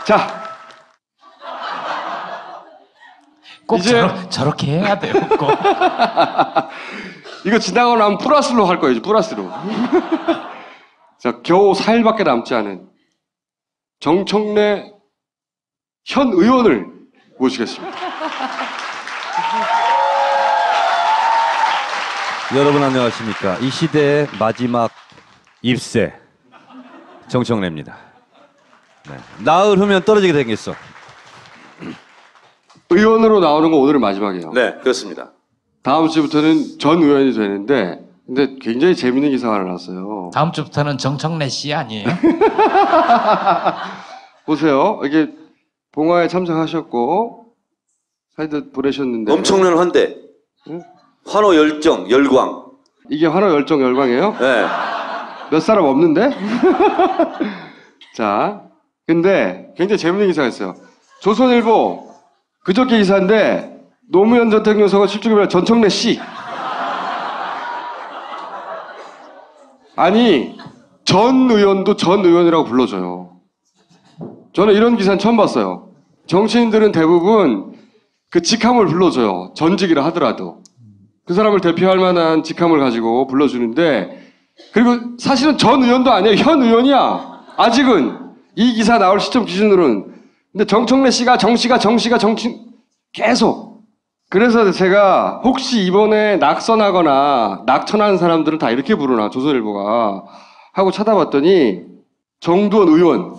자, 꼭 이제 저렇게 해야 돼요. 꼭. 이거 지나고 나면 플러스로 할 거예요. 플러스로. 자, 겨우 4일밖에 남지 않은 정청래 현 의원을 모시겠습니다. 여러분 안녕하십니까. 이 시대의 마지막 입새 정청래입니다. 네. 나흘 후면 떨어지게 생겼어. 의원으로 나오는 건 오늘이 마지막이에요. 네, 그렇습니다. 다음 주부터는 전 의원이 되는데, 근데 굉장히 재밌는 기사가 하나 났어요. 다음 주부터는 정청래 씨 아니에요? 보세요. 이게 봉화에 참석하셨고 사이드 보내셨는데 엄청난 환대. 응? 환호 열정, 열광. 이게 환호 열정 열광이에요? 네. 몇 사람 없는데? 자, 근데 굉장히 재밌는 기사가 있어요. 조선일보 그저께 기사인데 노무현 전 대통령 서거 7주기별 전청래 씨. 아니 전 의원도 전 의원이라고 불러줘요. 저는 이런 기사는 처음 봤어요. 정치인들은 대부분 그 직함을 불러줘요. 전직이라 하더라도. 그 사람을 대표할 만한 직함을 가지고 불러주는데, 그리고 사실은 전 의원도 아니에요. 현 의원이야. 아직은. 이 기사 나올 시점 기준으로는. 근데 정청래 씨가 정씨가 계속. 그래서 제가 혹시 이번에 낙선하거나 낙천하는 사람들은 다 이렇게 부르나, 조선일보가. 하고 찾아봤더니 정두원 의원.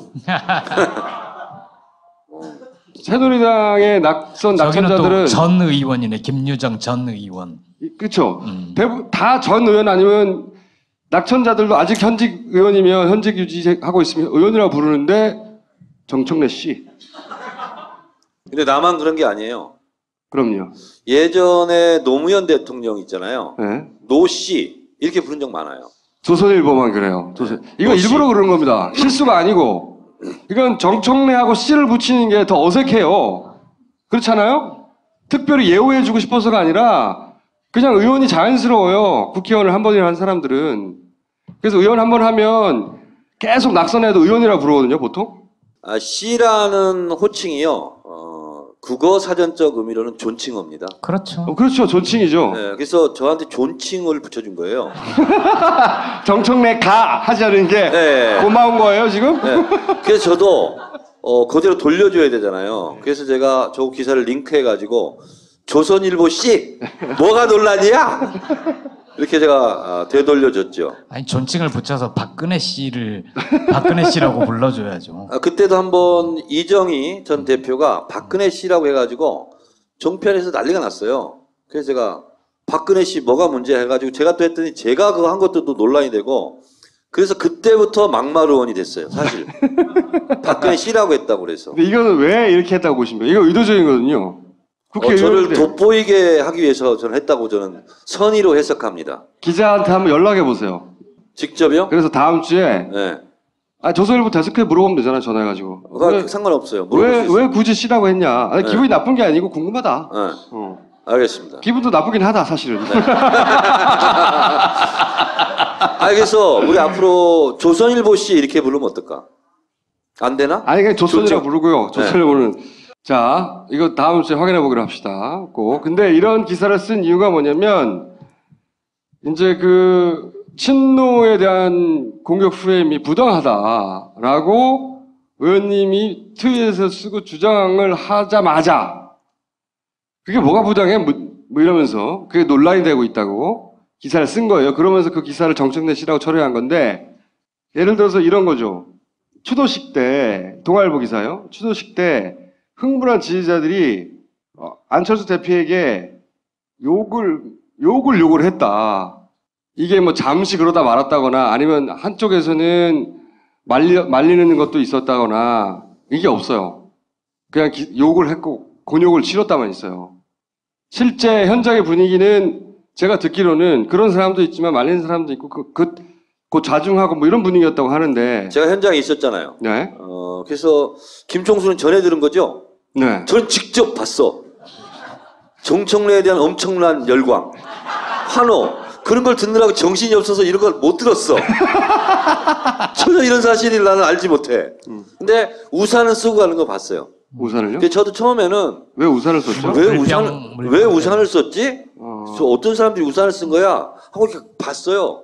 새누리당의 낙천자들은 전 의원이네. 김유정 전 의원. 그렇죠. 대부분 다 전 의원 아니면 낙천자들도 아직 현직 의원이면 현직 유지하고 있으면 의원이라고 부르는데 정청래 씨. 근데 나만 그런 게 아니에요. 그럼요. 예전에 노무현 대통령 있잖아요. 네. 노 씨 이렇게 부른 적 많아요. 조선일보만 그래요. 이거 일부러 그런 겁니다. 실수가 아니고. 이건 정청래하고 씨를 붙이는 게 더 어색해요. 그렇잖아요? 특별히 예우해주고 싶어서가 아니라 그냥 의원이 자연스러워요. 국회의원을 한 번이나 한 사람들은. 그래서 의원 한 번 하면 계속 낙선해도 의원이라고 부르거든요, 보통. 아, 씨라는 호칭이요. 국어 사전적 의미로는 존칭어입니다. 그렇죠. 그렇죠. 존칭이죠. 네, 그래서 저한테 존칭을 붙여준 거예요. 정청래 가 하지 않은 게 네. 고마운 거예요, 지금? 네. 그래서 저도 그대로 돌려줘야 되잖아요. 그래서 제가 저 기사를 링크해가지고 조선일보 씨 뭐가 논란이야? 이렇게 제가 되돌려줬죠. 아니 존칭을 붙여서 박근혜 씨라고 불러줘야죠. 그때도 한번 이정희 전 대표가 박근혜 씨라고 해가지고 종편에서 난리가 났어요. 그래서 제가 박근혜 씨 뭐가 문제야 해가지고 제가 또 했더니 제가 그거 한 것도 또 논란이 되고 그래서 그때부터 막말 의원이 됐어요. 사실 박근혜 씨라고 했다고 그래서. 근데 이거는 왜 이렇게 했다고 보십니까? 이거 의도적인 거거든요. 저를 돋보이게 하기 위해서 저는 했다고 저는 선의로 해석합니다. 기자한테 한번 연락해 보세요. 직접요? 그래서 다음 주에 네. 조선일보 데스크에 물어보면 되잖아요. 전화해가지고. 상관없어요. 왜 굳이 씨라고 했냐? 네. 기분이 나쁜 게 아니고 궁금하다. 네. 알겠습니다. 기분도 나쁘긴 하다 사실은. 네. 그래서 우리 앞으로 조선일보 씨 이렇게 부르면 어떨까? 안 되나? 아니 그냥 조선이라고 부르고요. 네. 조선일보는. 자, 이거 다음 주에 확인해 보기로 합시다. 꼭. 근데 이런 기사를 쓴 이유가 뭐냐면 이제 그 친노에 대한 공격 프레임이 부당하다라고 의원님이 트윗에서 쓰고 주장을 하자마자 그게 뭐가 부당해? 뭐 이러면서 그게 논란이 되고 있다고 기사를 쓴 거예요. 그러면서 그 기사를 정청래 씨라고 처리한 건데 예를 들어서 이런 거죠. 추도식 때 동아일보 기사요. 추도식 때 흥분한 지지자들이 안철수 대표에게 욕을 했다. 이게 뭐 잠시 그러다 말았다거나 아니면 한쪽에서는 말리는 것도 있었다거나 이게 없어요. 그냥 욕을 했고 곤욕을 치렀다만 있어요. 실제 현장의 분위기는 제가 듣기로는 그런 사람도 있지만 말리는 사람도 있고 그 자중하고 뭐 이런 분위기였다고 하는데 제가 현장에 있었잖아요. 네. 그래서 김총수는 전해 들은 거죠? 네. 저는 직접 봤어. 정청래에 대한 엄청난 열광, 환호, 그런 걸 듣느라고 정신이 없어서 이런 걸 못 들었어. 전혀 이런 사실을 나는 알지 못해. 근데 우산을 쓰고 가는 거 봤어요. 우산을요? 그래서 저도 처음에는 왜 우산을 썼죠? 물병. 왜 우산을 썼지? 어. 저 어떤 사람들이 우산을 쓴 거야? 하고 이렇게 봤어요.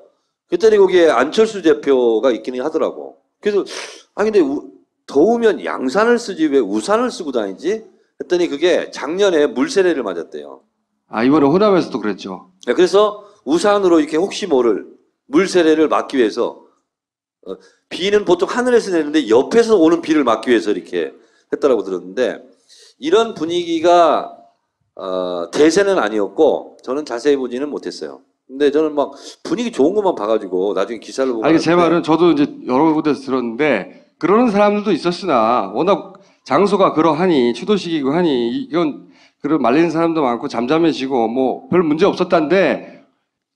그랬더니 거기에 안철수 대표가 있기는 하더라고. 그래서 근데 더우면 양산을 쓰지 왜 우산을 쓰고 다니지? 했더니 그게 작년에 물세례를 맞았대요. 아, 이번에 호남에서도 그랬죠. 네, 그래서 우산으로 이렇게 혹시 모를 물세례를 막기 위해서 비는 보통 하늘에서 내리는데 옆에서 오는 비를 막기 위해서 이렇게 했다라고 들었는데 이런 분위기가 대세는 아니었고 저는 자세히 보지는 못했어요. 근데 저는 막 분위기 좋은 것만 봐가지고 나중에 기사를 보고 아니, 제 나왔는데 말은 저도 이제 여러 군데서 들었는데 그러는 사람들도 있었으나 워낙 장소가 그러하니 추도식이고 하니 이건 그런 말리는 사람도 많고 잠잠해지고 뭐 별 문제 없었다는데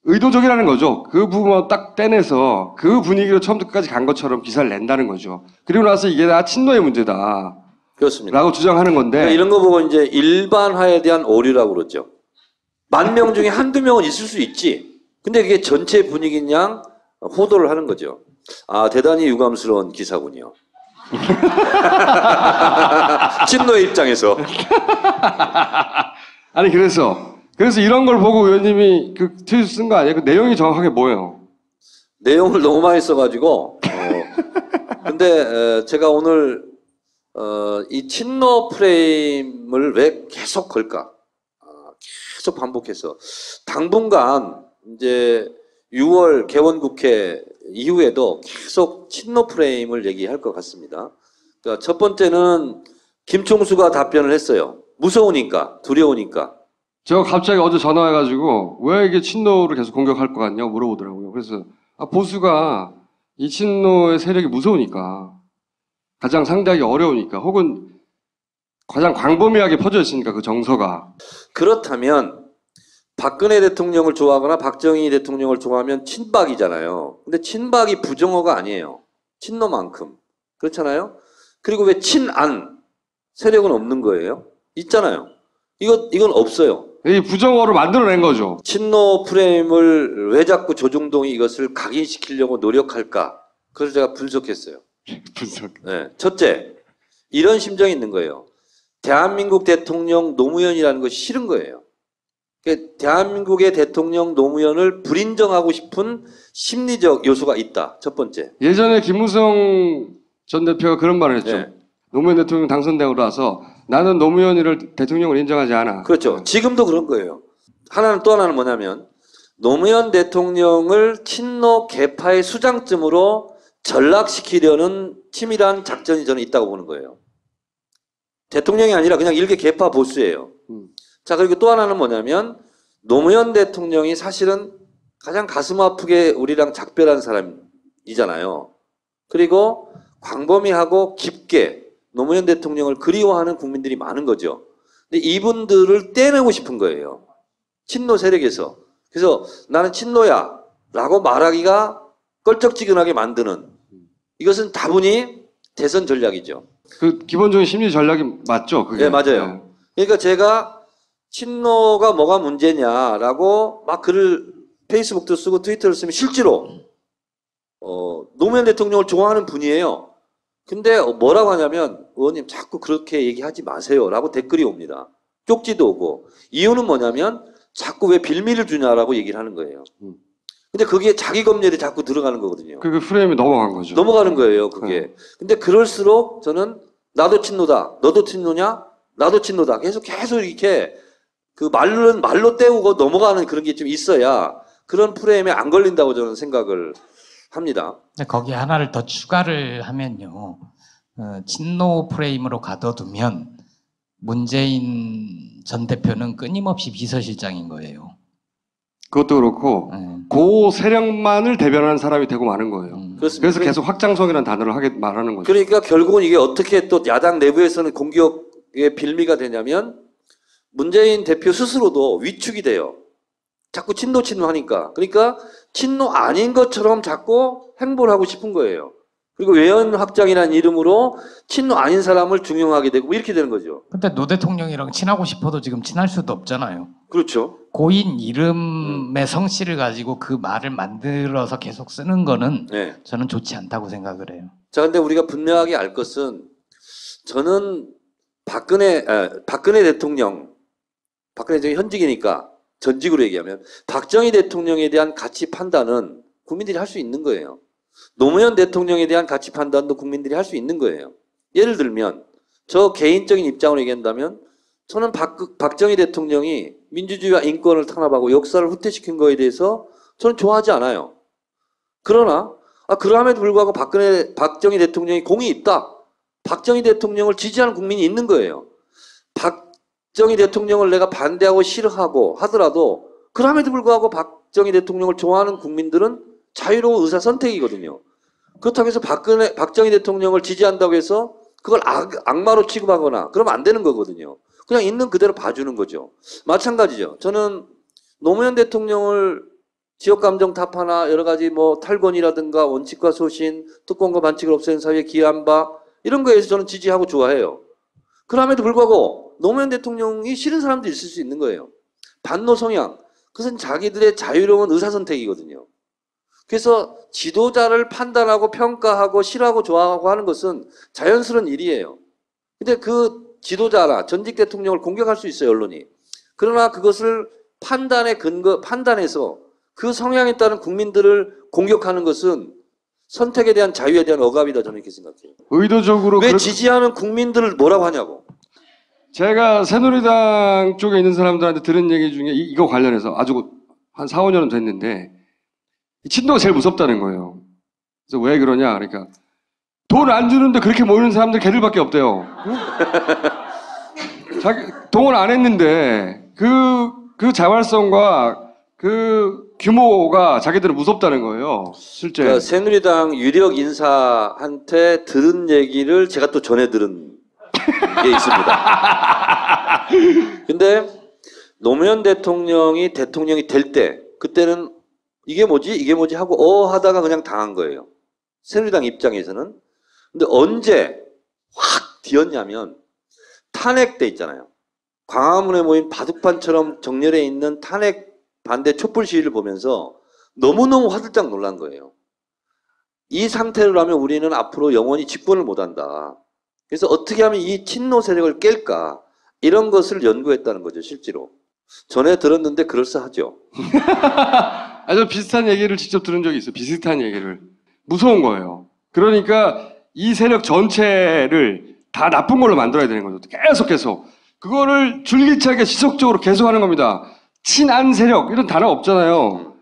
의도적이라는 거죠. 그 부분만 딱 떼내서 그 분위기로 처음부터 끝까지 간 것처럼 기사를 낸다는 거죠. 그리고 나서 이게 다 친노의 문제다 그렇습니다. 라고 주장하는 건데 그러니까 이런 거 보고 이제 일반화에 대한 오류라고 그러죠. 10,000명 중에 한두 명은 있을 수 있지. 근데 그게 전체 분위기인 양 호도를 하는 거죠. 아, 대단히 유감스러운 기사군요. 친노의 입장에서. 아니 그래서 이런 걸 보고 의원님이 그 트윗 쓴 거 아니에요? 그 내용이 정확하게 뭐예요? 내용을 너무 많이 써가지고. 근데 제가 오늘 이 친노 프레임을 왜 계속 걸까? 계속 반복해서 당분간 이제 6월 개원국회 이후에도 계속 친노 프레임을 얘기할 것 같습니다. 그러니까 첫 번째는 김총수가 답변을 했어요. 무서우니까, 두려우니까. 제가 갑자기 어제 전화해가지고 왜 이게 친노를 계속 공격할 것 같냐고 물어보더라고요. 그래서 보수가 이 친노의 세력이 무서우니까 가장 상대하기 어려우니까 혹은 가장 광범위하게 퍼져 있으니까 그 정서가 그렇다면 박근혜 대통령을 좋아하거나 박정희 대통령을 좋아하면 친박이잖아요. 근데 친박이 부정어가 아니에요. 친노만큼. 그렇잖아요? 그리고 왜 친안 세력은 없는 거예요? 있잖아요. 이건 없어요. 이 부정어로 만들어낸 거죠. 친노 프레임을 왜 자꾸 조중동이 이것을 각인시키려고 노력할까? 그래서 제가 분석했어요. 분석. 네. 첫째, 이런 심정이 있는 거예요. 대한민국 대통령 노무현이라는 것이 싫은 거예요. 그러니까 대한민국의 대통령 노무현을 불인정하고 싶은 심리적 요소가 있다. 첫 번째. 예전에 김무성 전 대표가 그런 말을 했죠. 네. 노무현 대통령 당선되고 나서 나는 노무현을 대통령을 인정하지 않아. 그렇죠. 지금도 그런 거예요. 또 하나는 뭐냐면 노무현 대통령을 친노 개파의 수장쯤으로 전락시키려는 치밀한 작전이 저는 있다고 보는 거예요. 대통령이 아니라 그냥 일개 개파 보수예요. 자, 그리고 또 하나는 뭐냐면 노무현 대통령이 사실은 가장 가슴 아프게 우리랑 작별한 사람이잖아요. 그리고 광범위하고 깊게 노무현 대통령을 그리워하는 국민들이 많은 거죠. 근데 이분들을 떼내고 싶은 거예요. 친노 세력에서. 그래서 나는 친노야 라고 말하기가 껄쩍지근하게 만드는 이것은 다분히 대선 전략이죠. 그 기본적인 심리 전략이 맞죠? 그게. 네, 맞아요. 그러니까 제가 친노가 뭐가 문제냐라고 막 글을 페이스북도 쓰고 트위터를 쓰면 실제로 노무현 대통령을 좋아하는 분이에요. 근데 뭐라고 하냐면 의원님 자꾸 그렇게 얘기하지 마세요라고 댓글이 옵니다. 쪽지도 오고. 이유는 뭐냐면 자꾸 왜 빌미를 주냐라고 얘기를 하는 거예요. 근데 그게 자기 검열이 자꾸 들어가는 거거든요. 그 프레임이 넘어간 거죠. 넘어가는 거예요, 그게. 근데 그럴수록 저는 나도 친노다. 너도 친노냐? 나도 친노다. 계속 이렇게 그 말로 때우고 넘어가는 그런 게 좀 있어야 그런 프레임에 안 걸린다고 저는 생각을 합니다. 근데 거기 하나를 더 추가를 하면요. 친노 프레임으로 가둬두면 문재인 전 대표는 끊임없이 비서실장인 거예요. 그것도 그렇고 그 세력만을 대변하는 사람이 되고 마는 거예요. 그렇습니다. 그래서 계속 확장성이라는 단어를 말하는 거죠. 그러니까 결국은 이게 어떻게 또 야당 내부에서는 공격의 빌미가 되냐면 문재인 대표 스스로도 위축이 돼요. 자꾸 친노 하니까. 그러니까 친노 아닌 것처럼 자꾸 행보를 하고 싶은 거예요. 그리고 외연 확장이라는 이름으로 친노 아닌 사람을 중용하게 되고 이렇게 되는 거죠. 근데 노 대통령이랑 친하고 싶어도 지금 친할 수도 없잖아요. 그렇죠. 고인 이름의 성씨를 가지고 그 말을 만들어서 계속 쓰는 거는 네. 저는 좋지 않다고 생각을 해요. 자, 근데 우리가 분명하게 알 것은 저는 박근혜 대통령 현직이니까 전직으로 얘기하면 박정희 대통령에 대한 가치 판단은 국민들이 할 수 있는 거예요. 노무현 대통령에 대한 가치 판단도 국민들이 할 수 있는 거예요. 예를 들면 저 개인적인 입장으로 얘기한다면 저는 박정희 대통령이 민주주의와 인권을 탄압하고 역사를 후퇴시킨 거에 대해서 저는 좋아하지 않아요. 그러나 그럼에도 불구하고 박정희 대통령이 공이 있다. 박정희 대통령을 지지하는 국민이 있는 거예요. 박정희 대통령을 내가 반대하고 싫어하고 하더라도 그럼에도 불구하고 박정희 대통령을 좋아하는 국민들은 자유로운 의사 선택이거든요. 그렇다고 해서 박정희 대통령을 지지한다고 해서 그걸 악마로 취급하거나 그러면 안 되는 거거든요. 그냥 있는 그대로 봐주는 거죠. 마찬가지죠. 저는 노무현 대통령을 지역감정 타파나 여러 가지 뭐 탈권이라든가 원칙과 소신, 특권과 반칙을 없애는 사회에 기여한 바 이런 거에서 저는 지지하고 좋아해요. 그럼에도 불구하고 노무현 대통령이 싫은 사람도 있을 수 있는 거예요. 반노 성향. 그것은 자기들의 자유로운 의사선택이거든요. 그래서 지도자를 판단하고 평가하고 싫어하고 좋아하고 하는 것은 자연스러운 일이에요. 근데 그 지도자나 전직 대통령을 공격할 수 있어요, 언론이. 그러나 그것을 판단해서 그 성향에 따른 국민들을 공격하는 것은 선택에 대한 자유에 대한 억압이다, 저는 이렇게 생각해요. 의도적으로 왜 지지하는 국민들을 뭐라고 하냐고. 제가 새누리당 쪽에 있는 사람들한테 들은 얘기 중에 이거 관련해서 아주 한 4, 5년은 됐는데 이 친노가 제일 무섭다는 거예요. 그래서 왜 그러냐? 그러니까 돈 안 주는데 그렇게 모이는 사람들 걔들밖에 없대요. 자기 동원 안 했는데 그 자발성과 그 규모가 자기들은 무섭다는 거예요. 실제. 그러니까 새누리당 유력 인사한테 들은 얘기를 제가 또 전해 들은 게 있습니다. 근데 노무현 대통령이 될 때 그때는 이게 뭐지 하고 하다가 그냥 당한 거예요. 새누리당 입장에서는. 근데 언제 확 뒤었냐면 탄핵 때 있잖아요. 광화문에 모인 바둑판처럼 정렬해 있는 탄핵 반대 촛불 시위를 보면서 너무너무 화들짝 놀란 거예요. 이 상태로라면 우리는 앞으로 영원히 집권을 못한다. 그래서 어떻게 하면 이 친노 세력을 깰까? 이런 것을 연구했다는 거죠, 실제로. 전에 들었는데 그럴싸하죠. 아주 비슷한 얘기를 직접 들은 적이 있어요. 비슷한 얘기를. 무서운 거예요. 그러니까 이 세력 전체를 다 나쁜 걸로 만들어야 되는 거죠. 계속. 그거를 줄기차게 지속적으로 계속하는 겁니다. 친안 세력 이런 단어 없잖아요.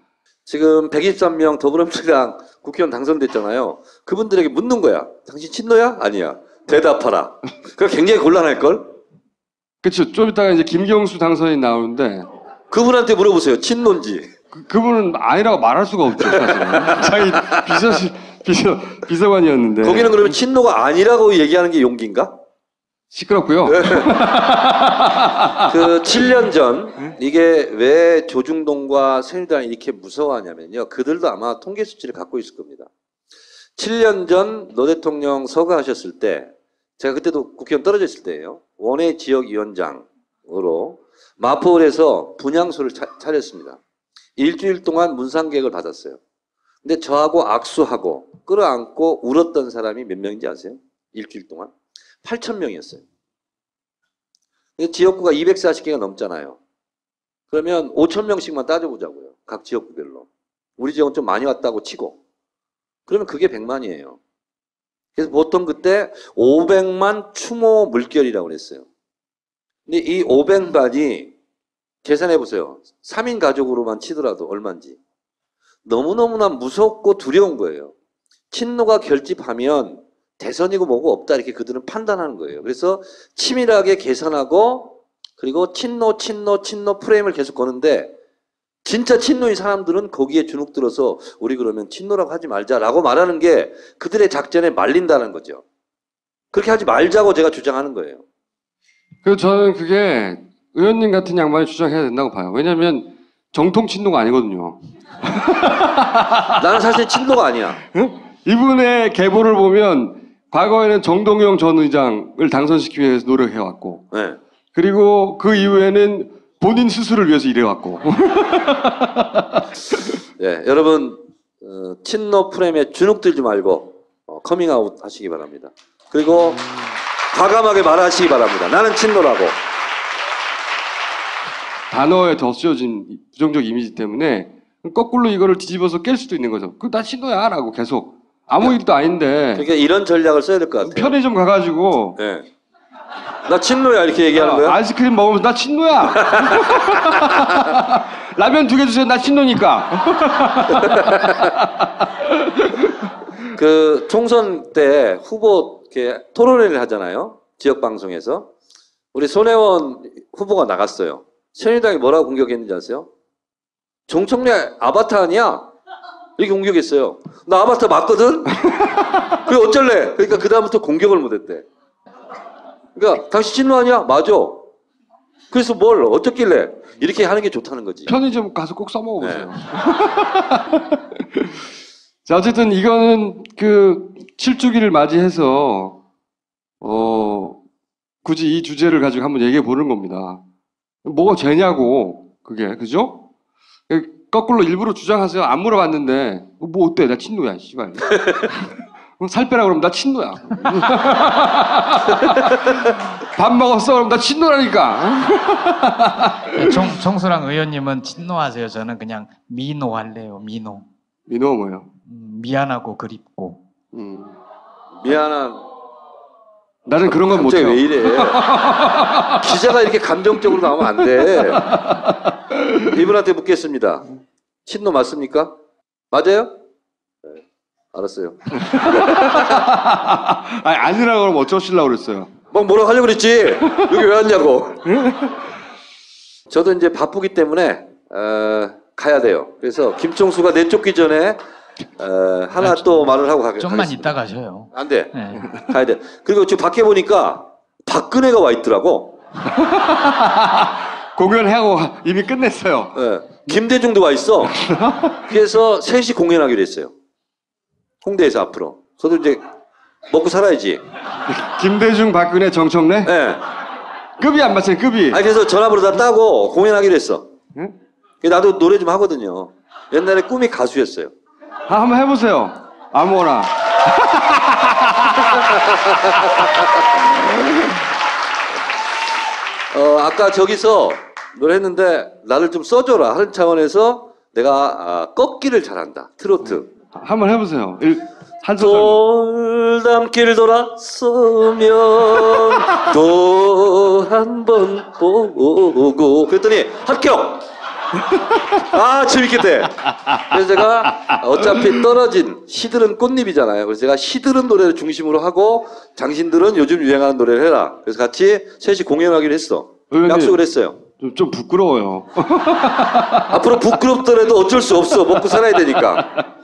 지금 123명 더불어민주당 국회의원 당선됐잖아요. 그분들에게 묻는 거야. 당신 친노야? 아니야. 대답하라. 그럼 굉장히 곤란할걸? 그렇죠. 좀 이따가 이제 김경수 당선인 나오는데 그분한테 물어보세요. 친노인지. 그분은 아니라고 말할 수가 없죠. 사실은. 자기 비서관이었는데. 거기는 그러면 친노가 아니라고 얘기하는 게 용기인가? 시끄럽고요. 그 7년 전 이게 왜 조중동과 새누리당이 이렇게 무서워하냐면요. 그들도 아마 통계 수치를 갖고 있을 겁니다. 7년 전 노 대통령 서거하셨을 때 제가 그때도 국회의원 떨어져 있을 때예요. 원외 지역위원장으로 마포울에서 분향소를 차렸습니다. 일주일 동안 문상객을 받았어요. 근데 저하고 악수하고 끌어안고 울었던 사람이 몇 명인지 아세요? 일주일 동안? 8,000명이었어요. 지역구가 240개가 넘잖아요. 그러면 5,000명씩만 따져보자고요. 각 지역구별로. 우리 지역은 좀 많이 왔다고 치고. 그러면 그게 100만이에요. 그래서 보통 그때 500만 추모 물결이라고 그랬어요. 근데 이 500만이 계산해보세요. 3인 가족으로만 치더라도 얼마인지. 너무너무나 무섭고 두려운 거예요. 친노가 결집하면 대선이고 뭐고 없다 이렇게 그들은 판단하는 거예요. 그래서 치밀하게 계산하고 그리고 친노 프레임을 계속 거는데 진짜 친노인 사람들은 거기에 주눅들어서 우리 그러면 친노라고 하지 말자라고 말하는 게 그들의 작전에 말린다는 거죠. 그렇게 하지 말자고 제가 주장하는 거예요. 그래서 저는 그게 의원님 같은 양반이 주장해야 된다고 봐요. 왜냐하면 정통 친노가 아니거든요. 나는 사실 친노가 아니야. 응? 이분의 계보를 보면 과거에는 정동영 전 의장을 당선시키기 위해서 노력해왔고, 네. 그리고 그 이후에는 본인 스스로를 위해서 일해왔고. 네, 여러분 친노 프레임에 주눅 들지 말고 커밍아웃 하시기 바랍니다. 그리고 과감하게 말하시기 바랍니다. 나는 친노라고. 단어에 더 쓰여진 부정적 이미지 때문에 거꾸로 이거를 뒤집어서 깰 수도 있는 거죠. 나 친노야 라고 계속. 아무 일도 아닌데 그러니까 이런 전략을 써야 될 것 같아요. 편의점 가가지고 네. 나 친노야 이렇게 얘기하는 거야? 아이스크림 먹으면서 나 친노야. 라면 2개 주세요. 나 친노니까. 그 총선 때 후보 이렇게 토론회를 하잖아요. 지역 방송에서. 우리 손혜원 후보가 나갔어요. 새누리당이 뭐라고 공격했는지 아세요? 정청래 아바타 아니야? 이렇게 공격했어요. 나 아바타 맞거든? 그게 어쩔래? 그러니까 그다음부터 공격을 못했대. 그러니까 당신 친노 아니야? 맞아. 그래서 뭘 어쩌길래 이렇게 하는 게 좋다는 거지. 편의점 가서 꼭 써먹어보세요. 자, 어쨌든 이거는 그 7주기를 맞이해서 굳이 이 주제를 가지고 한번 얘기해 보는 겁니다. 뭐가 죄냐고 그게 그죠? 거꾸로 일부러 주장하세요. 안 물어봤는데 뭐 어때? 나 친노야, 씨발. 살 빼라 그러면 나 친노야. 밥 먹었어 그러면 나 친노라니까. 정수랑 의원님은 친노하세요. 저는 그냥 미노 할래요. 미노. 민호가 뭐예요? 미안하고 그립고. 미안한. 나는 그런 건 갑자기 못해요. 왜 이래? 기자가 이렇게 감정적으로 나오면 안 돼. 이분한테 묻겠습니다. 친노 맞습니까? 맞아요? 네, 알았어요. 아니, 아니라고 그러면 어쩌시려고 그랬어요. 막 뭐라고 하려고 그랬지? 여기 왜 왔냐고. 저도 이제 바쁘기 때문에 가야 돼요. 그래서 김총수가 내쫓기 전에 하나 또 말을 하고 가겠습니다. 좀만 이따 가셔요. 안 돼. 네. 가야 돼. 그리고 지금 밖에 보니까 박근혜가 와 있더라고. 공연하고 이미 끝냈어요. 네. 김대중도 와 있어. 그래서 셋이 공연하기로 했어요. 홍대에서 앞으로. 저도 이제 먹고 살아야지. 김대중, 박근혜, 정청래? 네. 급이 안 맞춰요, 급이. 아니 그래서 전화번호 다 따고 공연하기로 했어. 응? 나도 노래 좀 하거든요. 옛날에 꿈이 가수였어요. 한번 해보세요. 아무거나. 아까 저기서 노래했는데 나를 좀 써줘라 하는 차원에서 내가 꺾기를 잘한다. 트로트. 한번 해보세요. 한 소절. 돌담길 돌아서면 또 한 번 보고 그랬더니 합격! 아 재밌겠대. 그래서 제가 어차피 떨어진 시들은 꽃잎이잖아요. 그래서 제가 시들은 노래를 중심으로 하고 당신들은 요즘 유행하는 노래를 해라. 그래서 같이 셋이 공연하기로 했어. 의원님, 약속을 했어요. 좀 부끄러워요. 앞으로 부끄럽더라도 어쩔 수 없어. 먹고 살아야 되니까.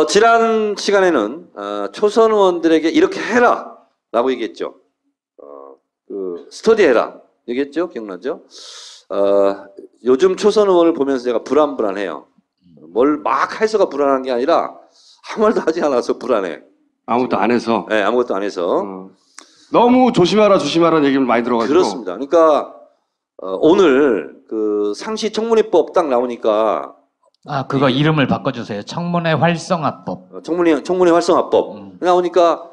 지난 시간에는 초선 의원들에게 이렇게 해라 라고 얘기했죠. 그 스터디 해라 얘기했죠. 기억나죠? 요즘 초선 의원을 보면서 제가 불안해요. 뭘 막 해서가 불안한 게 아니라 아무 말도 하지 않아서 불안해. 아무것도 안 해서. 네, 아무것도 안 해서. 너무 조심하라는 얘기를 많이 들어가지고. 그렇습니다. 그러니까 오늘 그 상시 청문회법 딱 나오니까 그거 이름을 바꿔주세요. 청문회 활성화법. 청문회 활성화법 나오니까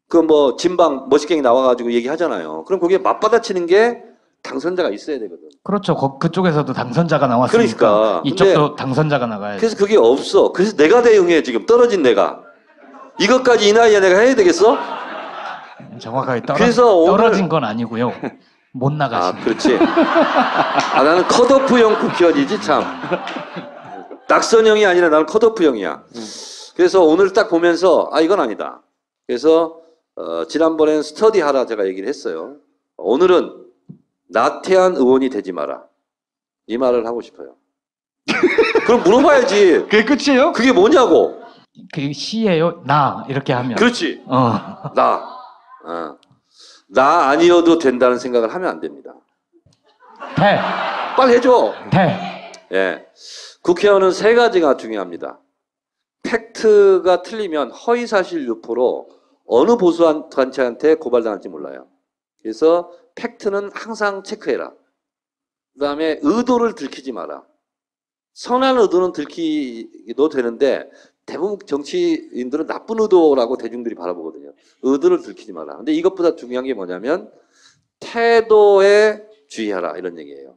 그 뭐 진방 머시갱이 나와가지고 얘기하잖아요. 그럼 거기에 맞받아치는 게 당선자가 있어야 되거든. 그렇죠. 그쪽에서도 당선자가 나왔으니까 그러니까. 이쪽도 당선자가 나가야죠. 그래서 그게 없어. 그래서 내가 대응해 지금 떨어진 내가. 이것까지 이 나이에 내가 해야 되겠어? 정확하게 그래서 오늘- 떨어진 건 아니고요. 못 나가신. 그렇지. 나는 컷오프형 국회의원이지 참. 낙선형이 아니라 나는 컷오프형이야. 그래서 오늘 딱 보면서 이건 아니다. 그래서 지난번엔 스터디 하라 제가 얘기를 했어요. 오늘은 나태한 의원이 되지 마라. 이 말을 하고 싶어요. 그럼 물어봐야지. 그게 끝이에요? 그게 뭐냐고. 그 시예요. 나 이렇게 하면. 그렇지. 어. 나 아니어도 된다는 생각을 하면 안 됩니다. 돼. 빨리 해줘. 돼. 예. 국회의원은 세 가지가 중요합니다. 팩트가 틀리면 허위사실 유포로 어느 보수단체한테 고발당할지 몰라요. 그래서 팩트는 항상 체크해라. 그 다음에 의도를 들키지 마라. 선한 의도는 들키도 되는데 대부분 정치인들은 나쁜 의도라고 대중들이 바라보거든요. 의도를 들키지 마라. 근데 이것보다 중요한 게 뭐냐면 태도에 주의하라 이런 얘기예요.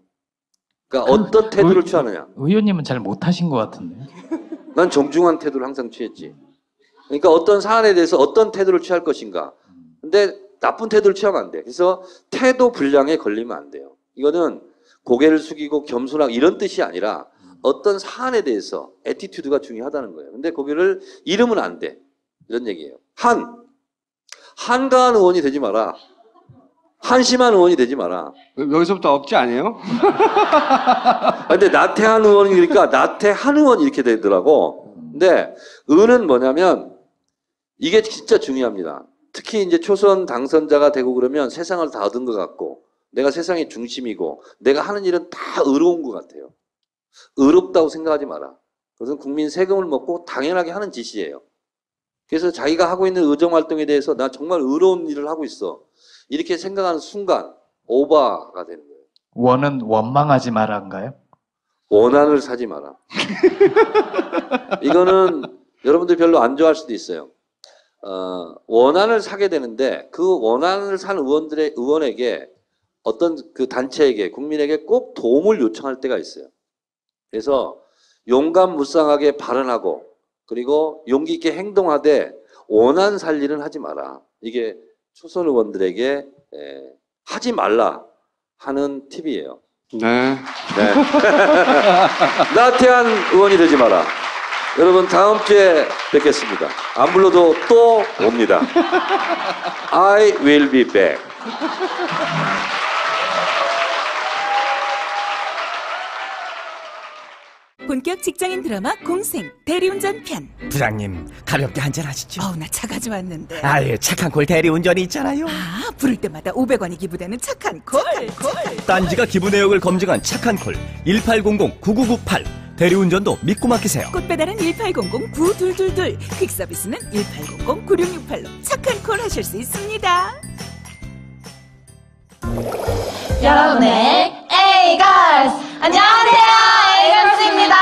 그러니까 어떤 태도를 취하느냐. 의원님은 잘 못하신 것 같은데. 난 정중한 태도를 항상 취했지. 그러니까 어떤 사안에 대해서 어떤 태도를 취할 것인가. 근데 나쁜 태도를 취하면 안 돼. 그래서 태도 불량에 걸리면 안 돼요. 이거는 고개를 숙이고 겸손하고 이런 뜻이 아니라 어떤 사안에 대해서 애티튜드가 중요하다는 거예요. 근데 고개를 잃으면 안 돼. 이런 얘기예요. 한가한 의원이 되지 마라. 한심한 의원이 되지 마라. 여기서부터 억지 아니에요? 근데 나태한 의원이 그러니까 나태한 의원이 이렇게 되더라고. 근데 의는 뭐냐면 이게 진짜 중요합니다. 특히 이제 초선 당선자가 되고 그러면 세상을 다 얻은 것 같고 내가 세상의 중심이고 내가 하는 일은 다 의로운 것 같아요. 의롭다고 생각하지 마라. 그것은 국민 세금을 먹고 당연하게 하는 짓이에요. 그래서 자기가 하고 있는 의정활동에 대해서 나 정말 의로운 일을 하고 있어. 이렇게 생각하는 순간 오바가 되는 거예요. 원은 원망하지 마라인가요? 원한을 사지 마라. 이거는 여러분들 별로 안 좋아할 수도 있어요. 원한을 사게 되는데 그 원한을 산 의원에게 어떤 그 단체에게 국민에게 꼭 도움을 요청할 때가 있어요. 그래서 용감무쌍하게 발언하고 그리고 용기 있게 행동하되 원한 살 일은 하지 마라. 이게 초선 의원들에게 하지 말라 하는 팁이에요. 네. 네. 나태한 의원이 되지 마라. 여러분 다음 주에 뵙겠습니다. 안 불러도 또 옵니다. I will be back. 본격 직장인 드라마 공생 대리운전 편. 부장님 가볍게 한잔 하시죠. 나 차 가져왔는데. 아유 착한 콜 대리운전이 있잖아요. 부를 때마다 500원이 기부되는 착한 콜. 딴지가 기부 내역을 검증한 착한 콜 1800-9998 대리운전도 믿고 맡기세요. 꽃 배달은 1800-9222. 퀵 서비스는 1800-9668로 착한 콜 하실 수 있습니다. 여러분의 A걸스 안녕하세요, A걸스입니다.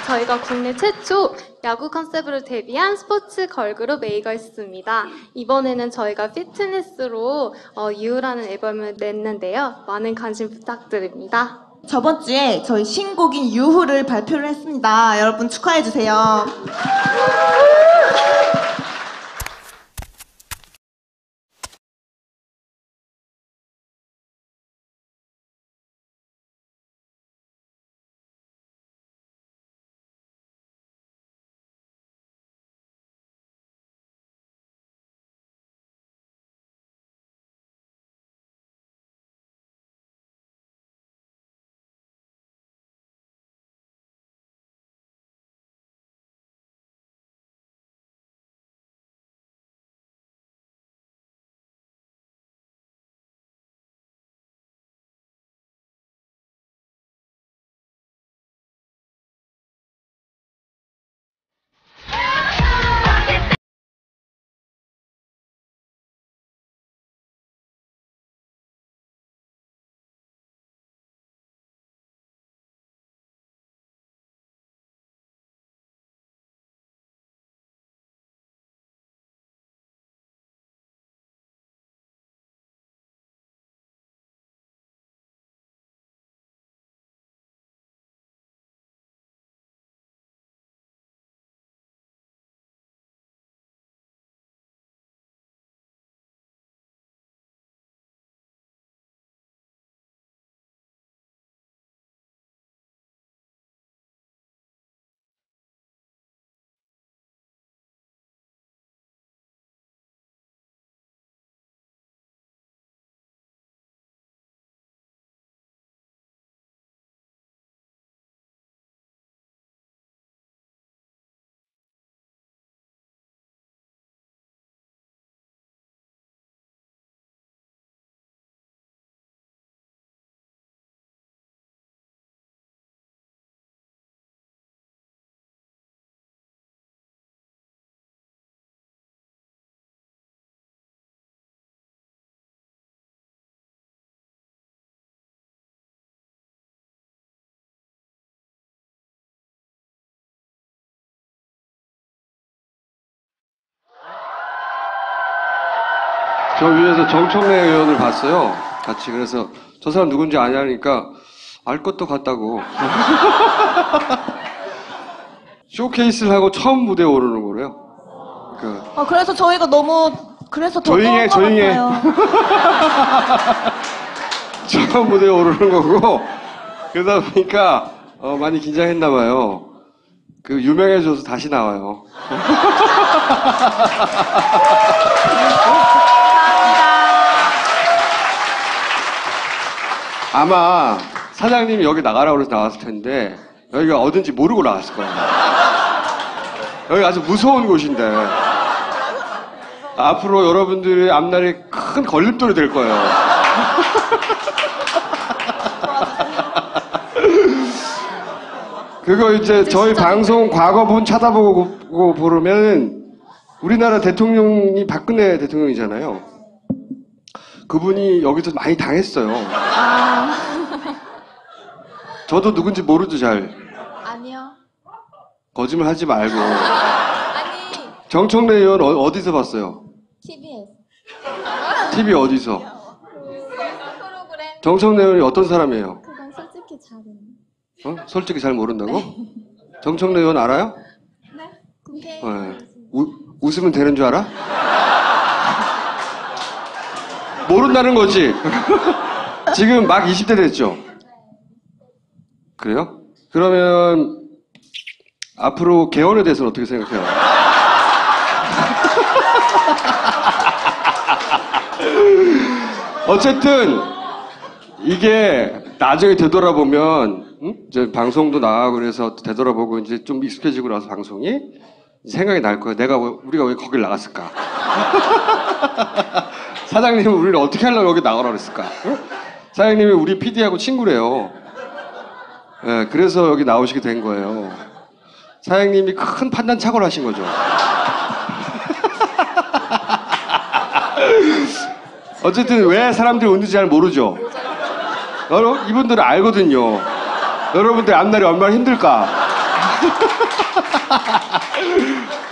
저희가 국내 최초 야구 컨셉으로 데뷔한 스포츠 걸그룹 A걸스입니다. 이번에는 저희가 피트니스로 유라는 앨범을 냈는데요. 많은 관심 부탁드립니다. 저번 주에 저희 신곡인 유후를 발표를 했습니다. 여러분 축하해주세요. 저 위에서 정청래 의원을 봤어요. 같이. 그래서 저 사람 누군지 아냐니까 알 것도 같다고. 쇼케이스를 하고 처음 무대에 오르는 거래요. 그러니까 그래서 저희가 너무 그래서 더 조용해, 떠온 것 조용해. 같아요. 처음 무대에 오르는 거고 그러다 보니까 많이 긴장했나 봐요. 그 유명해져서 다시 나와요. 아마 사장님이 여기 나가라고 해서 나왔을 텐데 여기가 어딘지 모르고 나왔을 거예요. 여기 아주 무서운 곳인데 앞으로 여러분들의 앞날이 큰 걸림돌이 될 거예요. 그거 이제 저희 방송 과거분 찾아보고 보면 우리나라 대통령이 박근혜 대통령이잖아요. 그분이 여기서 많이 당했어요. 저도 누군지 모르죠, 잘. 아니요. 거짓말 하지 말고. 아니, 정청래 의원 어디서 봤어요? TV에서. TV 어디서? 프로그램. 정청래 의원이 어떤 사람이에요? 그건 솔직히 잘은. 솔직히 잘 모른다고? 정청래 의원 알아요? 네? 국회. 네. 웃으면 되는 줄 알아? 모른다는 거지. 지금 막 20대 됐죠? 그래요? 그러면 앞으로 개헌에 대해서는 어떻게 생각해요? 어쨌든 이게 나중에 되돌아보면 이제 방송도 나가고 그래서 되돌아보고 이제 좀 익숙해지고 나서 방송이 생각이 날 거예요. 우리가 왜 거길 나갔을까? 사장님은 우리를 어떻게 하려고 여기 나가라 그랬을까? 응? 사장님이 우리 PD하고 친구래요. 네, 그래서 여기 나오시게 된 거예요. 사장님이 큰 판단 착오를 하신 거죠. 어쨌든 왜 사람들이 웃는지 잘 모르죠. 이분들은 알거든요. 여러분들 앞날이 얼마나 힘들까.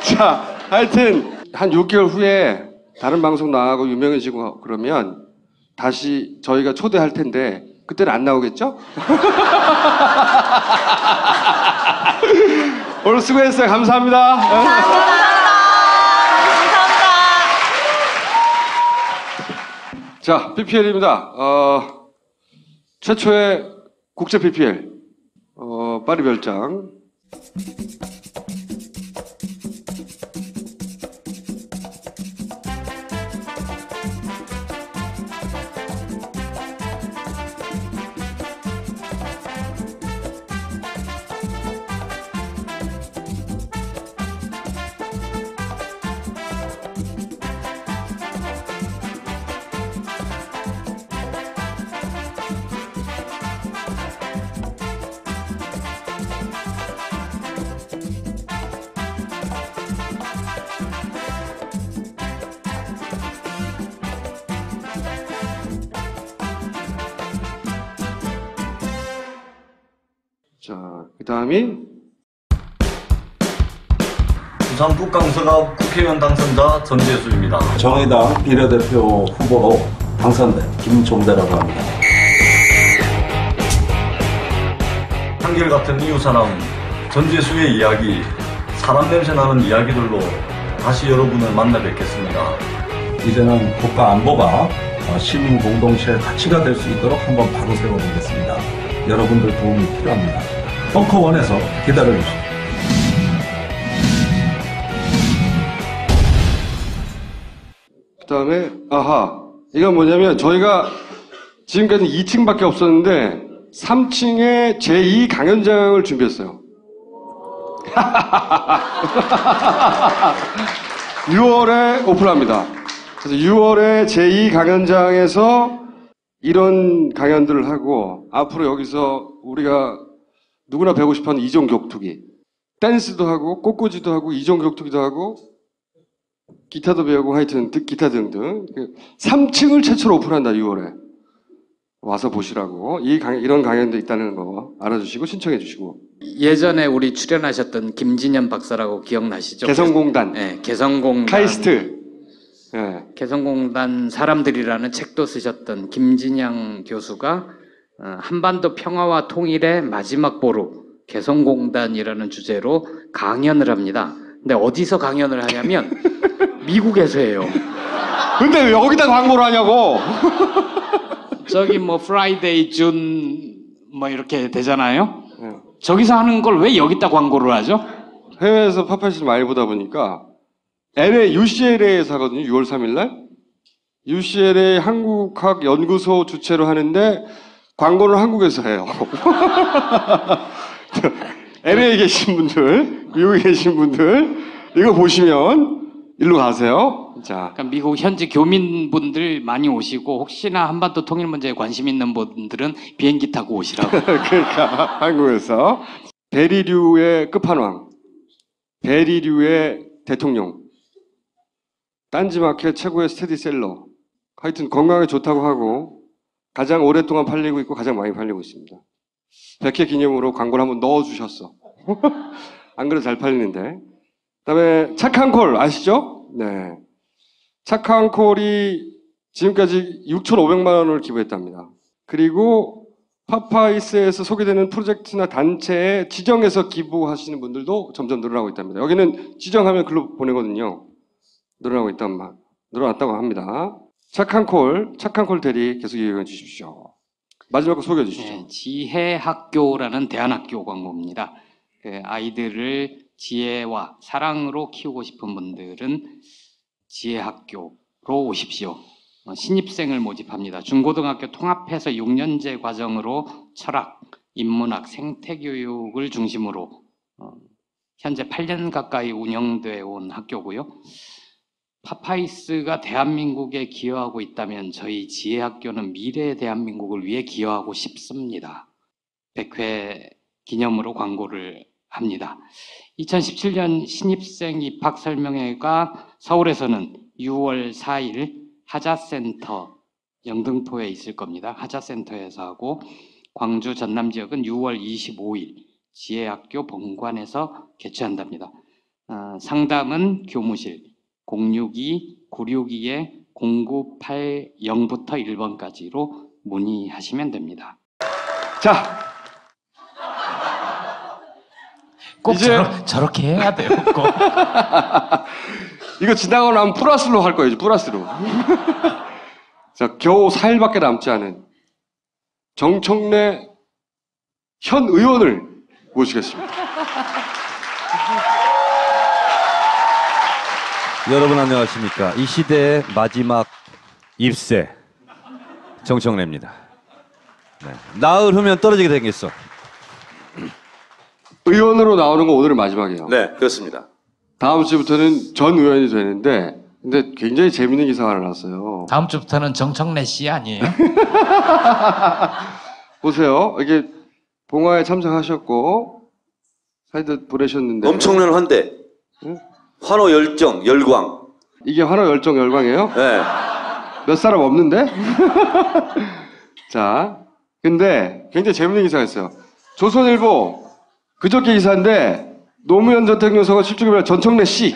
자, 하여튼 한 6개월 후에 다른 방송 나가고 유명해지고 그러면 다시 저희가 초대할 텐데 그때는 안 나오겠죠? 오늘 수고했어요. 감사합니다. 자, PPL입니다. 최초의 국제 PPL 파리 별장. 자, 그 다음이 부산 북강서갑 국회의원 당선자 전재수입니다. 정의당 비례대표 후보로 당선된 김종대라고 합니다. 한결같은 이웃사람 전재수의 이야기, 사람 냄새 나는 이야기들로 다시 여러분을 만나 뵙겠습니다. 이제는 국가 안보가 시민 공동체의 가치가 될 수 있도록 한번 바로 세워보겠습니다. 여러분들 도움이 필요합니다. 벙커원에서 기다려주십시오. 그 다음에 이건 뭐냐면 저희가 지금까지 2층밖에 없었는데 3층에 제2 강연장을 준비했어요. 6월에 오픈합니다. 그래서 6월에 제2 강연장에서 이런 강연들을 하고 앞으로 여기서 우리가 누구나 배우고 싶어하는 이종 격투기, 댄스도 하고 꽃꽂이도 하고 이종 격투기도 하고 기타도 배우고 하여튼 기타 등등 3층을 최초로 오픈한다. 6월에 와서 보시라고 이런 강연도 있다는 거 알아주시고 신청해 주시고. 예전에 우리 출연하셨던 김진현 박사라고 기억나시죠? 개성공단, 네, 개성공단 카이스트, 예. 개성공단 사람들이라는 책도 쓰셨던 김진양 교수가 한반도 평화와 통일의 마지막 보루 개성공단이라는 주제로 강연을 합니다. 근데 어디서 강연을 하냐면 미국에서 해요. 근데 왜 여기다 광고를 하냐고. 저기 뭐 프라이데이 준 뭐 이렇게 되잖아요. 예. 저기서 하는 걸 왜 여기다 광고를 하죠? 해외에서 팝팟을 많이 보다 보니까 LA UCLA에서 하거든요. 6월 3일 날. UCLA 한국학연구소 주최로 하는데 광고는 한국에서 해요. LA에 계신 분들, 미국에 계신 분들 이거 보시면 일로 가세요. 자, 그러니까 미국 현지 교민분들 많이 오시고 혹시나 한반도 통일 문제에 관심 있는 분들은 비행기 타고 오시라고. 그러니까 한국에서 베리류의 끝판왕, 베리류의 대통령, 딴지마켓 최고의 스테디셀러, 하여튼 건강에 좋다고 하고 가장 오랫동안 팔리고 있고 가장 많이 팔리고 있습니다. 100회 기념으로 광고를 한번 넣어주셨어. 안 그래도 잘 팔리는데. 그다음에 착한 콜 아시죠? 네. 착한 콜이 지금까지 6,500만 원을 기부했답니다. 그리고 파파이스에서 소개되는 프로젝트나 단체에 지정해서 기부하시는 분들도 점점 늘어나고 있답니다. 여기는 지정하면 글로 보내거든요. 늘어났다고 합니다. 착한 콜 대리 계속 이용해 주십시오. 마지막 거 소개해 주시죠. 네, 지혜학교라는 대안학교 광고입니다. 그 아이들을 지혜와 사랑으로 키우고 싶은 분들은 지혜학교로 오십시오. 신입생을 모집합니다. 중고등학교 통합해서 6년제 과정으로 철학, 인문학, 생태교육을 중심으로 현재 8년 가까이 운영되어 온 학교고요. 파파이스가 대한민국에 기여하고 있다면 저희 지혜학교는 미래의 대한민국을 위해 기여하고 싶습니다. 100회 기념으로 광고를 합니다. 2017년 신입생 입학 설명회가 서울에서는 6월 4일 하자센터 영등포에 있을 겁니다. 하자센터에서 하고 광주 전남 지역은 6월 25일 지혜학교 본관에서 개최한답니다. 상담은 교무실 062-962-0980부터 1번까지로 문의하시면 됩니다. 자, 꼭 이제 저렇게 해야 돼요. 꼭. 이거 지나고 나면 플러스로 할 거예요. 플러스로. 자, 겨우 4일밖에 남지 않은 정청래 현 의원을 모시겠습니다. 여러분 안녕하십니까. 이 시대의 마지막 입새 정청래입니다. 네. 나흘 후면 떨어지게 생겼어. 의원으로 나오는 거 오늘은 마지막이에요. 네, 그렇습니다. 다음 주부터는 전 의원이 되는데, 근데 굉장히 재밌는 기사가 하나 났어요. 다음 주부터는 정청래 씨 아니에요? 보세요. 이게 봉화에 참석하셨고 사이드 보내셨는데 엄청난 환대. 응? 환호 열정, 열광. 이게 환호 열정 열광이에요? 네. 몇 사람 없는데? 자, 근데 굉장히 재밌는 기사가 있어요. 조선일보 그저께 기사인데 노무현 전 대통령 실종이라 전청래 씨.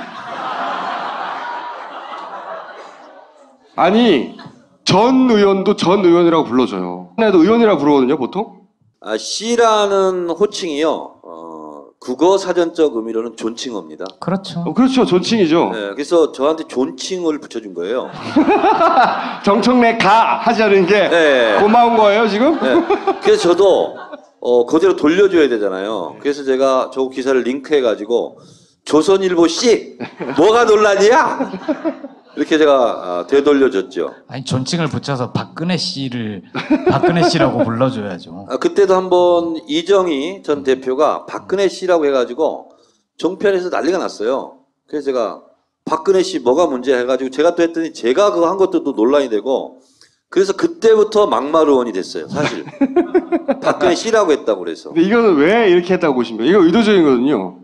아니 전 의원도 전 의원이라고 불러줘요. 나도 의원이라고 부르거든요 보통. C라는 호칭이요. 국어 사전적 의미로는 존칭어입니다. 그렇죠. 그렇죠. 존칭이죠. 네, 그래서 저한테 존칭을 붙여준 거예요. 정청래 가 하지 않은 게 네. 고마운 거예요 지금? 네. 그래서 저도 그대로 돌려줘야 되잖아요. 그래서 제가 저 기사를 링크해가지고 조선일보 C 뭐가 논란이야? 이렇게 제가 되돌려줬죠. 아니 존칭을 붙여서 박근혜 씨라고 불러줘야죠. 그때도 한번 이정희 전 대표가 박근혜 씨라고 해가지고 종편에서 난리가 났어요. 그래서 제가 박근혜 씨 뭐가 문제 해가지고 제가 또 했더니 제가 그거 한 것도 또 논란이 되고 그래서 그때부터 막말 의원이 됐어요. 사실 박근혜 씨라고 했다고 그래서. 근데 이거는 왜 이렇게 했다고 보시면 이거 의도적인 거거든요.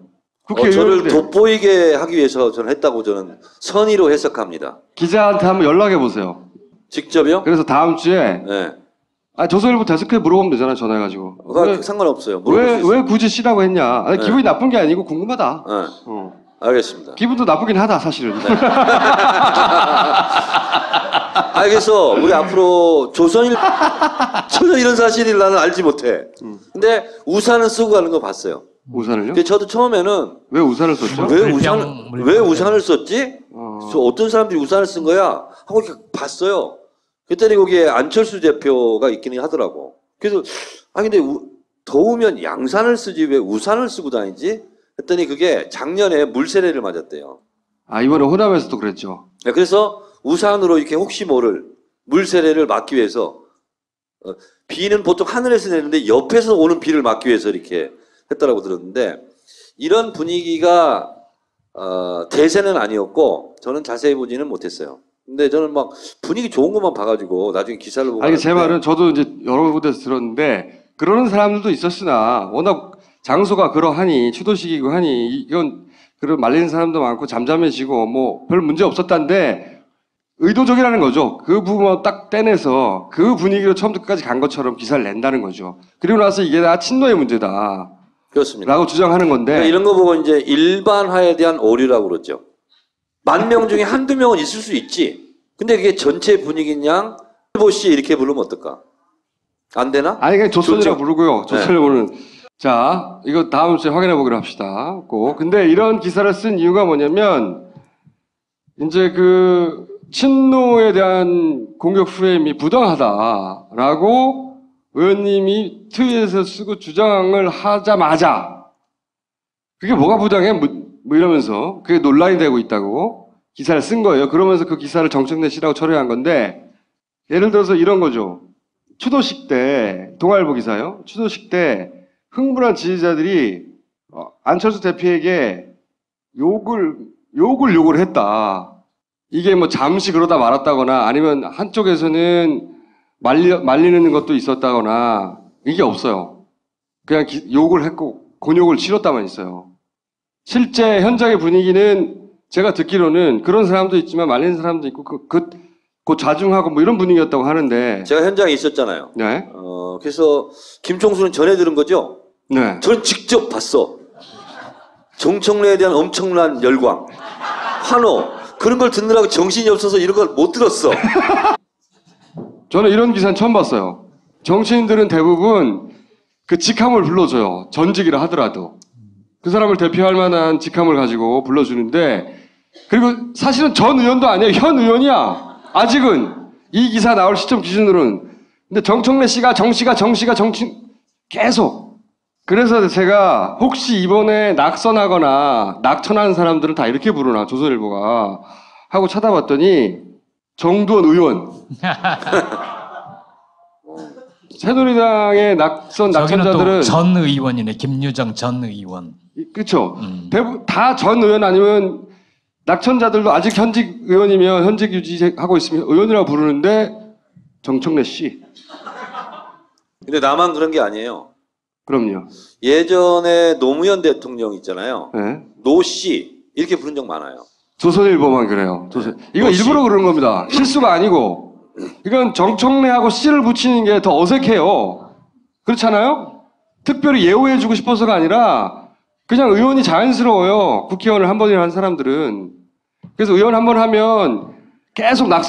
저를 돋보이게 하기 위해서 저는 했다고 저는 선의로 해석합니다. 기자한테 한번 연락해 보세요. 직접요? 그래서 다음 주에 네. 조선일보 데스크에 물어보면 되잖아요. 전화해가지고. 상관없어요. 왜 굳이 씨라고 했냐? 아니, 기분이 나쁜 게 아니고 궁금하다. 네. 알겠습니다. 기분도 나쁘긴 하다 사실은. 그래서 우리 앞으로 조선일 전혀 이런 사실을 나는 알지 못해. 근데 우산을 쓰고 가는 거 봤어요. 우산을요? 근데 저도 처음에는 왜 우산을 썼죠? 왜 우산을 썼지? 저 어떤 사람들이 우산을 쓴 거야? 하고 이렇게 봤어요. 그랬더니 거기에 안철수 대표가 있기는 하더라고. 그래서 근데 더우면 양산을 쓰지 왜 우산을 쓰고 다니지? 했더니 그게 작년에 물세례를 맞았대요. 이번에 호남에서도 그랬죠. 네, 그래서 우산으로 이렇게 혹시 모를 물세례를 막기 위해서 비는 보통 하늘에서 내리는데 옆에서 오는 비를 막기 위해서 이렇게 했다라고 들었는데 이런 분위기가 대세는 아니었고 저는 자세히 보지는 못했어요. 근데 저는 막 분위기 좋은 것만 봐가지고 나중에 기사를 보고 제 말은 저도 이제 여러 군데서 들었는데 그러는 사람들도 있었으나 워낙 장소가 그러하니 추도식이고 하니 이건 그런 말리는 사람도 많고 잠잠해지고 뭐 별 문제 없었다는데 의도적이라는 거죠. 그 부분만 딱 떼내서 그 분위기로 처음부터 끝까지 간 것처럼 기사를 낸다는 거죠. 그리고 나서 이게 다 친노의 문제다. 그렇습니다. 라고 주장하는 건데 그러니까 이런 거 보고 이제 일반화에 대한 오류라고 그러죠. 10,000명 중에 한두 명은 있을 수 있지. 근데 그게 전체 분위기냐? 일보씨 이렇게 부르면 어떨까? 안 되나? 그냥 조선이라고 좋죠. 부르고요. 조선일보는. 자, 이거 다음 주에 확인해 보기로 합시다. 꼭. 근데 이런 기사를 쓴 이유가 뭐냐면, 이제 그, 친노에 대한 공격 프레임이 부당하다라고 의원님이 트윗에서 쓰고 주장을 하자마자, 그게 뭐가 부당해? 뭐 이러면서, 그게 논란이 되고 있다고 기사를 쓴 거예요. 그러면서 그 기사를 정청래 씨라고 처리한 건데, 예를 들어서 이런 거죠. 추도식 때, 동아일보 기사요. 추도식 때, 흥분한 지지자들이 안철수 대표에게 욕을 했다. 이게 뭐 잠시 그러다 말았다거나 아니면 한쪽에서는 말리는 것도 있었다거나 이게 없어요. 그냥 욕을 했고 곤욕을 치렀다만 있어요. 실제 현장의 분위기는 제가 듣기로는 그런 사람도 있지만 말리는 사람도 있고 그 좌중하고 뭐 이런 분위기였다고 하는데 제가 현장에 있었잖아요. 네. 그래서 김총수는 전해 들은 거죠? 네. 전 직접 봤어. 정청래에 대한 엄청난 열광, 환호, 그런 걸 듣느라고 정신이 없어서 이런 걸 못 들었어. 저는 이런 기사는 처음 봤어요. 정치인들은 대부분 그 직함을 불러줘요. 전직이라 하더라도. 그 사람을 대표할 만한 직함을 가지고 불러주는데, 그리고 사실은 전 의원도 아니에요. 현 의원이야. 아직은. 이 기사 나올 시점 기준으로는. 근데 정청래 씨가 계속. 그래서 제가 혹시 이번에 낙선하거나 낙천한 사람들은 다 이렇게 부르나 조선일보가 하고 찾아봤더니 정두원 의원 새누리당의 낙천자들은 저기는 또 전 의원이네. 김유정 전 의원. 그렇죠. 대부분 다 전 의원 아니면 낙천자들도 아직 현직 의원이면 현직 유지하고 있으면 의원이라고 부르는데 정청래 씨. 근데 나만 그런 게 아니에요. 그럼요. 예전에 노무현 대통령 있잖아요. 네. 노씨 이렇게 부른 적 많아요. 조선일보만 그래요. 이거 일부러 그런 겁니다. 실수가 아니고. 이건 정청래하고 씨를 붙이는 게 더 어색해요. 그렇잖아요? 특별히 예우해주고 싶어서가 아니라 그냥 의원이 자연스러워요. 국회의원을 한 번이나 한 사람들은. 그래서 의원 한 번 하면 계속 낙선